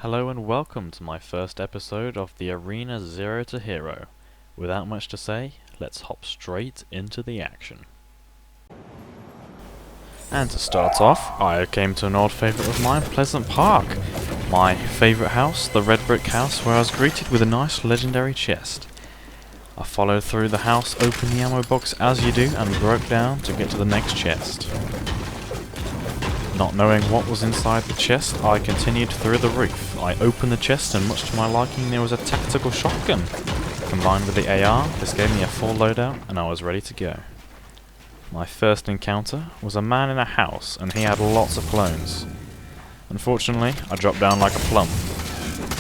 Hello and welcome to my first episode of the Arena Zero to Hero. Without much to say, let's hop straight into the action. And to start off, I came to an old favourite of mine, Pleasant Park. My favourite house, the red brick house, where I was greeted with a nice legendary chest. I followed through the house, opened the ammo box as you do, and broke down to get to the next chest. Not knowing what was inside the chest, I continued through the roof. I opened the chest and much to my liking there was a tactical shotgun. Combined with the AR, this gave me a full loadout and I was ready to go. My first encounter was a man in a house and he had lots of clones. Unfortunately, I dropped down like a plum.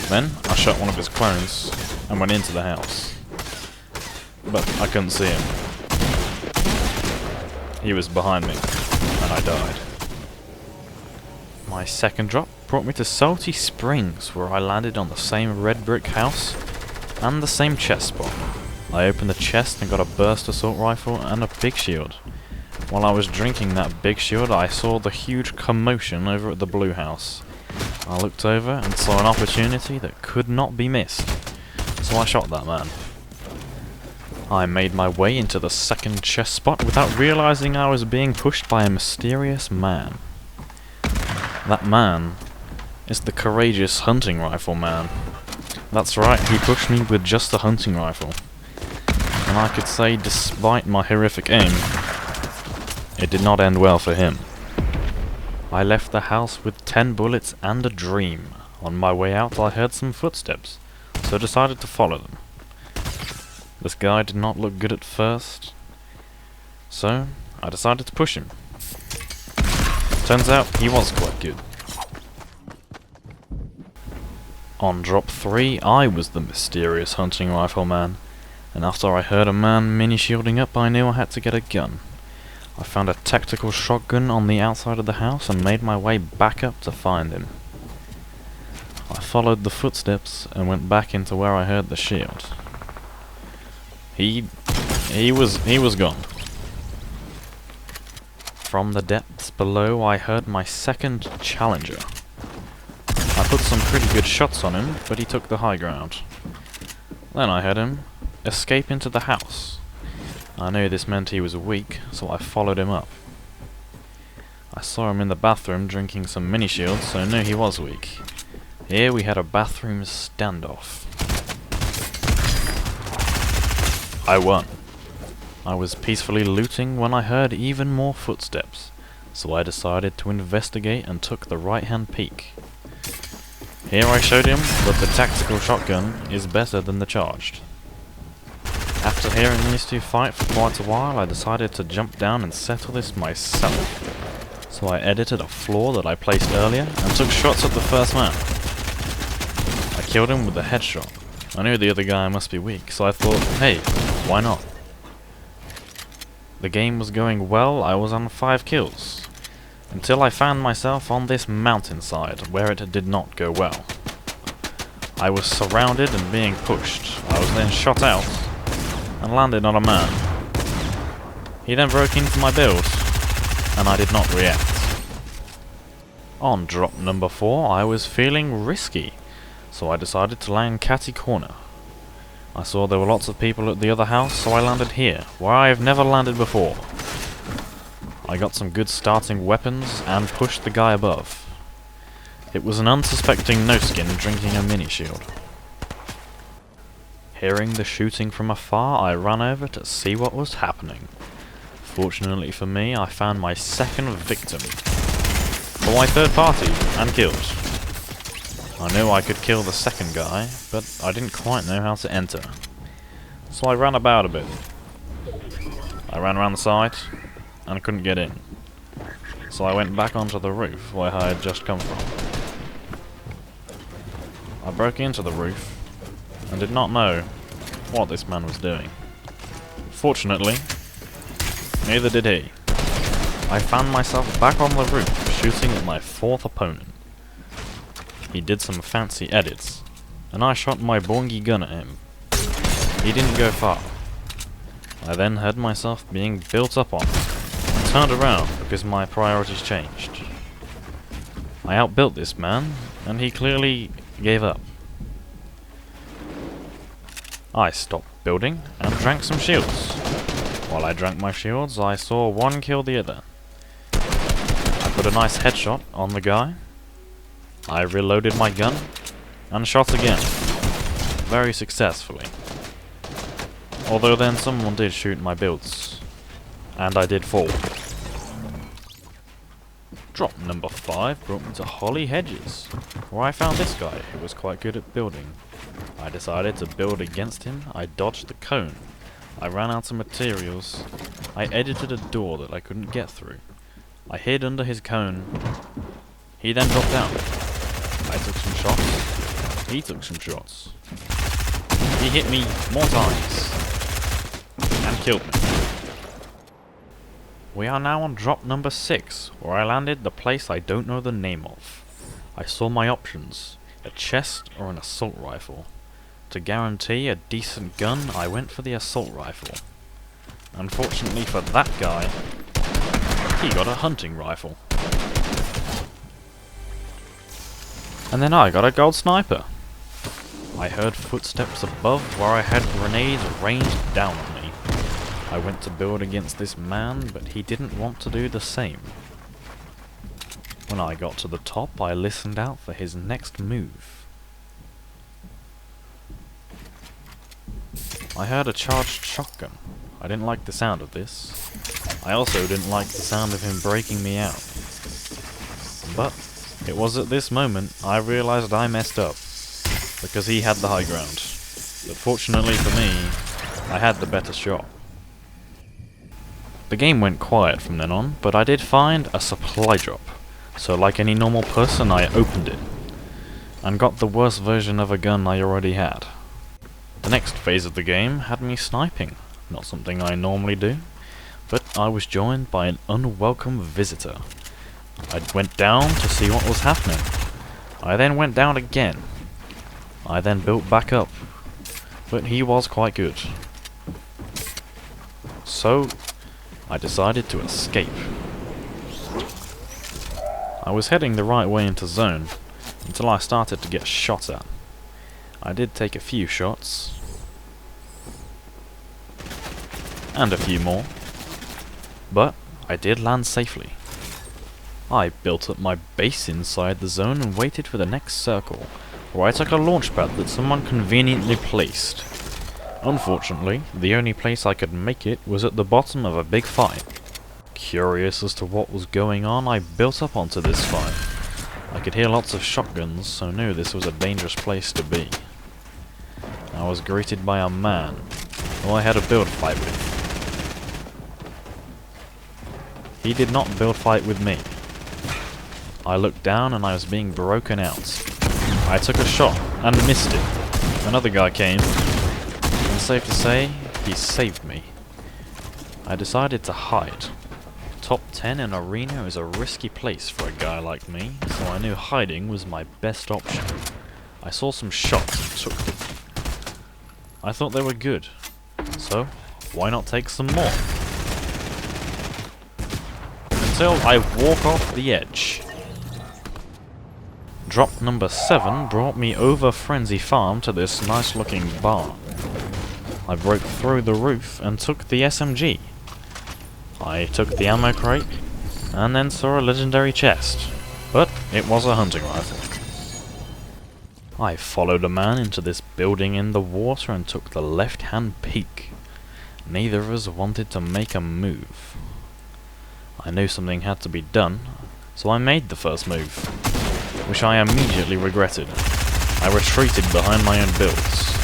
Then, I shot one of his clones and went into the house. But I couldn't see him. He was behind me and I died. My second drop brought me to Salty Springs, where I landed on the same red brick house and the same chest spot. I opened the chest and got a burst assault rifle and a big shield. While I was drinking that big shield, I saw the huge commotion over at the blue house. I looked over and saw an opportunity that could not be missed, so I shot that man. I made my way into the second chest spot without realizing I was being pushed by a mysterious man. That man is the courageous hunting rifle man. That's right, he pushed me with just a hunting rifle. And I could say, despite my horrific aim, it did not end well for him. I left the house with 10 bullets and a dream. On my way out I heard some footsteps, so decided to follow them. This guy did not look good at first, so I decided to push him. Turns out, he was quite good. On drop 3, I was the mysterious hunting rifle man, and after I heard a man mini-shielding up, I knew I had to get a gun. I found a tactical shotgun on the outside of the house and made my way back up to find him. I followed the footsteps and went back into where I heard the shield. He was gone. From the depths below, I heard my second challenger. I put some pretty good shots on him, but he took the high ground. Then I heard him escape into the house. I knew this meant he was weak, so I followed him up. I saw him in the bathroom drinking some mini-shields, so I knew he was weak. Here we had a bathroom standoff. I won. I was peacefully looting when I heard even more footsteps, so I decided to investigate and took the right-hand peek. Here I showed him that the tactical shotgun is better than the charged. After hearing these two fight for quite a while, I decided to jump down and settle this myself. So I edited a floor that I placed earlier and took shots at the first man. I killed him with a headshot. I knew the other guy must be weak, so I thought, hey, why not? The game was going well, I was on 5 kills. Until I found myself on this mountainside, where it did not go well. I was surrounded and being pushed. I was then shot out, and landed on a man. He then broke into my build, and I did not react. On drop number 4, I was feeling risky, so I decided to land catty corner. I saw there were lots of people at the other house, so I landed here, where I have never landed before. I got some good starting weapons and pushed the guy above. It was an unsuspecting no-skin drinking a mini-shield. Hearing the shooting from afar, I ran over to see what was happening. Fortunately for me, I found my second victim. For my third party, and killed. I knew I could kill the second guy, but I didn't quite know how to enter. So I ran about a bit. I ran around the side, and couldn't get in. So I went back onto the roof, where I had just come from. I broke into the roof, and did not know what this man was doing. Fortunately, neither did he. I found myself back on the roof, shooting at my 4th opponent. He did some fancy edits, and I shot my bongy gun at him. He didn't go far. I then heard myself being built up on, and turned around because my priorities changed. I outbuilt this man, and he clearly gave up. I stopped building and drank some shields. While I drank my shields, I saw one kill the other. I put a nice headshot on the guy. I reloaded my gun and shot again, very successfully. Although then someone did shoot my builds, and I did fall. Drop number 5 brought me to Holly Hedges, where I found this guy who was quite good at building. I decided to build against him. I dodged the cone. I ran out of materials. I edited a door that I couldn't get through. I hid under his cone. He then dropped down. I took some shots. He took some shots. He hit me more times and killed me. We are now on drop number 6, where I landed the place I don't know the name of. I saw my options, a chest or an assault rifle. To guarantee a decent gun, I went for the assault rifle. Unfortunately for that guy, he got a hunting rifle. And then I got a gold sniper. I heard footsteps above where I had grenades rained down on me. I went to build against this man, but he didn't want to do the same. When I got to the top, I listened out for his next move. I heard a charged shotgun. I didn't like the sound of this. I also didn't like the sound of him breaking me out. But it was at this moment I realized I messed up, because he had the high ground. But fortunately for me, I had the better shot. The game went quiet from then on, but I did find a supply drop. So like any normal person, I opened it, and got the worst version of a gun I already had. The next phase of the game had me sniping, not something I normally do, but I was joined by an unwelcome visitor. I went down to see what was happening. I then went down again. I then built back up, but he was quite good. So I decided to escape. I was heading the right way into zone, until I started to get shot at. I did take a few shots, and a few more, but I did land safely. I built up my base inside the zone and waited for the next circle, where I took a launch pad that someone conveniently placed. Unfortunately, the only place I could make it was at the bottom of a big fight. Curious as to what was going on, I built up onto this fight. I could hear lots of shotguns, so knew this was a dangerous place to be. I was greeted by a man who I had a build fight with. He did not build fight with me. I looked down and I was being broken out. I took a shot and missed it. Another guy came, and safe to say, he saved me. I decided to hide. Top 10 in arena is a risky place for a guy like me, so I knew hiding was my best option. I saw some shots and took them. I thought they were good, so why not take some more? Until I walk off the edge. Drop number 7 brought me over Frenzy Farm to this nice looking barn. I broke through the roof and took the SMG. I took the ammo crate, and then saw a legendary chest, but it was a hunting rifle. I followed a man into this building in the water and took the left-hand peek. Neither of us wanted to make a move. I knew something had to be done, so I made the first move, which I immediately regretted. I retreated behind my own builds.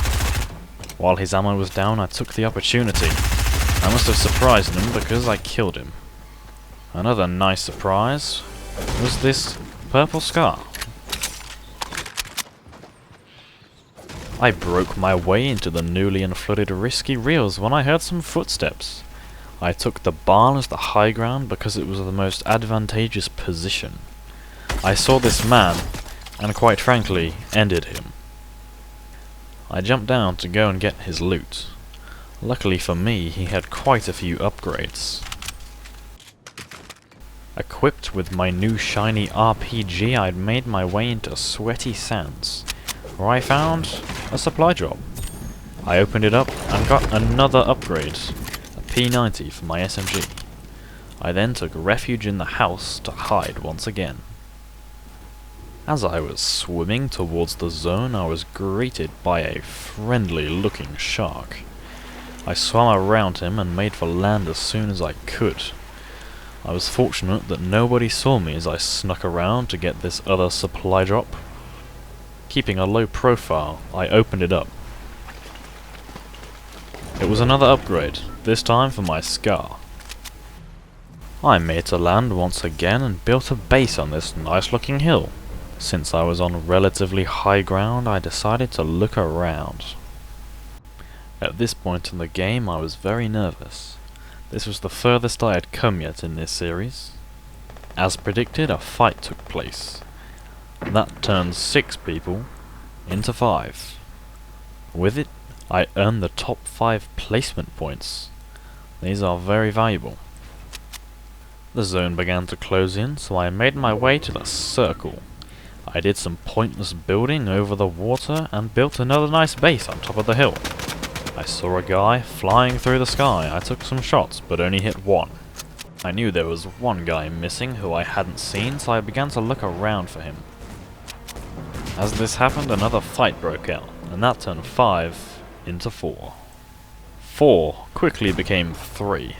While his ammo was down, I took the opportunity. I must have surprised him because I killed him. Another nice surprise was this purple scar. I broke my way into the newly unflooded risky reels when I heard some footsteps. I took the barn as the high ground because it was the most advantageous position. I saw this man, and quite frankly, ended him. I jumped down to go and get his loot. Luckily for me, he had quite a few upgrades. Equipped with my new shiny RPG, I'd made my way into sweaty sands. where I found a supply drop. I opened it up and got another upgrade, a P90 for my SMG. I then took refuge in the house to hide once again. As I was swimming towards the zone, I was greeted by a friendly-looking shark. I swam around him and made for land as soon as I could. I was fortunate that nobody saw me as I snuck around to get this other supply drop. Keeping a low profile, I opened it up. It was another upgrade, this time for my Scar. I made it to land once again and built a base on this nice looking hill. Since I was on relatively high ground, I decided to look around. At this point in the game, I was very nervous. This was the furthest I had come yet in this series. As predicted, a fight took place. That turned 6 people into 5. With it, I earned the top 5 placement points. These are very valuable. The zone began to close in, so I made my way to the circle. I did some pointless building over the water and built another nice base on top of the hill. I saw a guy flying through the sky. I took some shots, but only hit one. I knew there was one guy missing who I hadn't seen, so I began to look around for him. As this happened, another fight broke out, and that turned 5 into 4. 4 quickly became 3,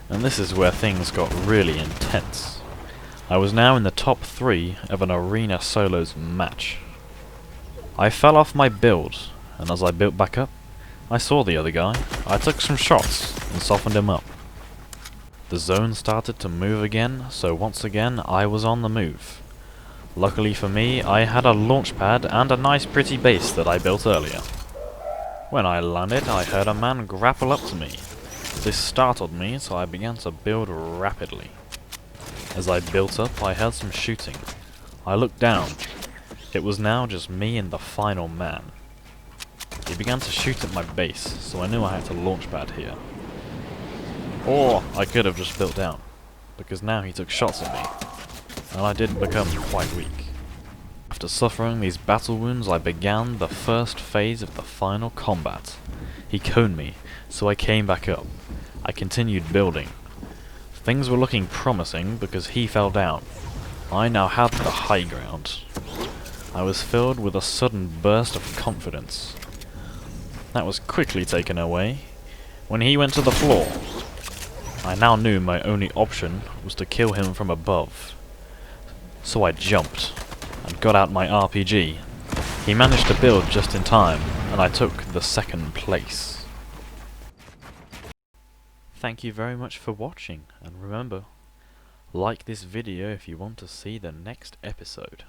and this is where things got really intense. I was now in the top 3 of an arena solos match. I fell off my build, and as I built back up, I saw the other guy. I took some shots and softened him up. The zone started to move again, so once again I was on the move. Luckily for me, I had a launch pad and a nice pretty base that I built earlier. When I landed, I heard a man grapple up to me. This startled me, so I began to build rapidly. As I built up, I heard some shooting. I looked down. It was now just me and the final man. He began to shoot at my base, so I knew I had to launch pad here. Or I could have just built down, because now he took shots at me, and I did become quite weak. After suffering these battle wounds, I began the first phase of the final combat. He coned me, so I came back up. I continued building. Things were looking promising because he fell down. I now had the high ground. I was filled with a sudden burst of confidence. That was quickly taken away when he went to the floor. I now knew my only option was to kill him from above. So I jumped and got out my RPG. He managed to build just in time, and I took the 2nd place. Thank you very much for watching, and remember, like this video if you want to see the next episode.